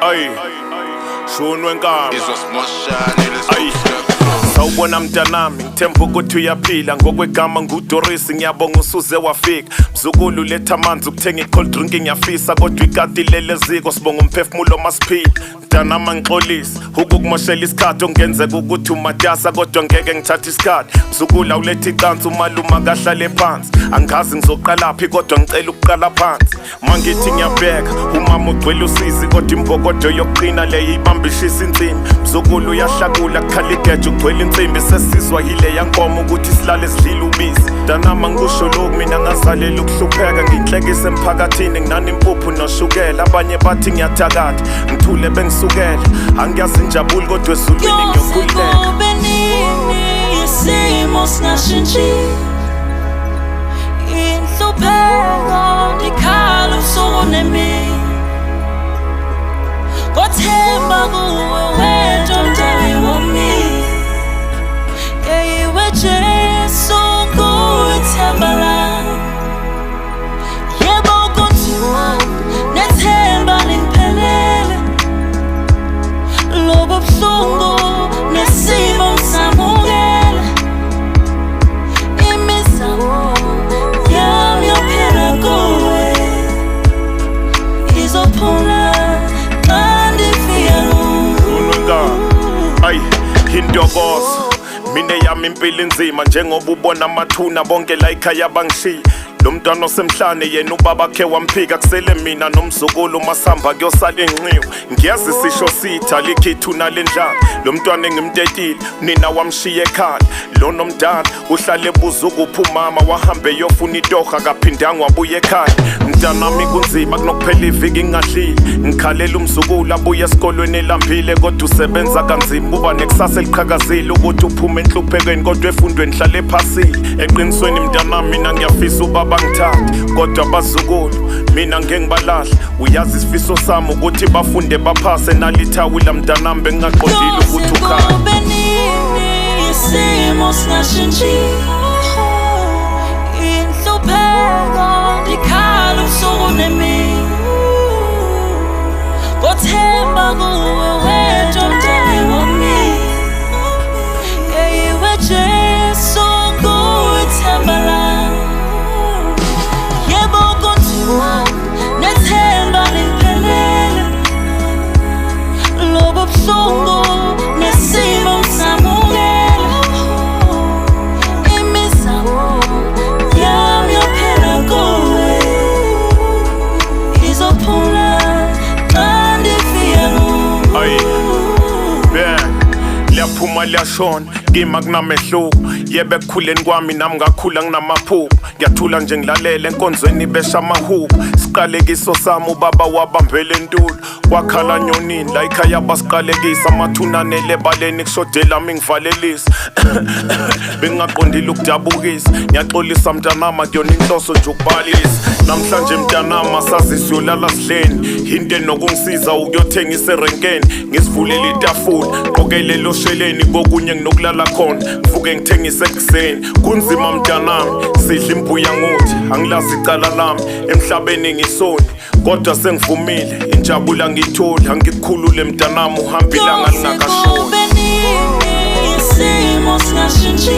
Ay, shunwe nkama ay, sawubona mntanami ngithemba ukuthi uyaphila ngokwegama nguDorisi ngiyabonga usuze wafika mzukulu letha amanzi ukuthenga i-cold drink ngiyafisa kodwa ikati lele ziko sibonga umphefumulo masiphila mntanami ngixolisa ukukumoshela isikhathi ongenzeka ukuthi umatasa kodwa ngeke ngithathe isikhathi mzukulu awuletha icansi umaluma kahlale phansi angazi ngizoqalaphi kodwa ngicela ukuqala phansi mangithi ngiyabheka umama ugcwele usizi kodwa imbokodo yokuqina le ibambishisa insimbi mzukulu uyahlakula kukhala igeja ugcwele insimbi sesizwa yile yankomo ukuthi silale sidlile ubisi mntanami angikusho lokhu mina ngazalela ukuhlupheka nginhlekisa emphakathini nginani impuphu noshukela abanye bathi ngiyathakatha ngithule bengisukela angiyazi injabulo kodwa ezulwini ngiyokhululeka isimo singashintshi inhlupheko ndikhala usuku nemini kothemba kuwe wedwa mdali wami iwe Jesu kuyithemba lami yebo kunzima nethemba liphelele lobo buhlungu nesimo ngisamukela imizamo yami yophela kuwe izophuma xa ndifika ay, intokozo mine yami impilo inzima njengoba ubona amathuna bonke la ekhaya bangishiya lo mntwana osemhlane yena ubaba khe wamphika kusele mina nomzukulu masamba kuyosala inxiwa ngiyazi sisho sitha likhithuna lendlala lo mntwana engimtetile nina wamshiya ekhaya lo nomdala uhlale ebuza ukuphi umama wahambe yofuna itoha kaphindanga wabuya ekhaya mntanami kunzima kunokuphela iviki ngingadlile ngikhalela umzukulu abuye esikolweni elambile kodwa usebenza kanzima uba nekusasa eliqhakazile ukuthi uphume enhluphekweni kodwa efundweni hlale ephasile eqinisweni mntanami mina ngiyafisa ubaba bangithathi kodwa abazukulu mina ngeke ngibalahla uyazi isifiso sami ukuthi bafunde baphase nalithawula mntanami bengaqondile ukuthi ukhala isimo singashintshi inhlupheko ndikhala usuku nemini kothemba kuwe wedwa mdali wami iwe Jesu kuyithemba lami nethemba liphelele lobo buhlungu nesimo ngisamukela imizamo yami yophela kuwe izophuma xa ndifika ay, liyaphuma liyashona kima kunamehluko yebe ekukhuleni kwami nami ngakhula nginamaphupho ngiyathula nje ngilalela enkonzweni besha amahubo siqalekiso sami ubaba wabambele entulo wakhala nyonini la ekhaya basiqalekisa amathunane lebaleni kushodela ami ngivalelisa bengaqondile ukudabukisa ngiyaxolisa mntanami akuyona inhloso nje ukubalisa namhlanje mntanami asazisi uyolala sidleni into enokungisiza ukuyothengisa erenkeni ngisivulela itafula qokele losheleni kokunye nginokulala khona ngivuke ngithengise ekuseni kunzima mntanami sidla imbuya ngothi angilazi icala lami emhlabeni ngisoni kodwa sengivumile injabula ngithola ngikukhulule mntanami uhamba ilanga lingakashoni isimo singashintshi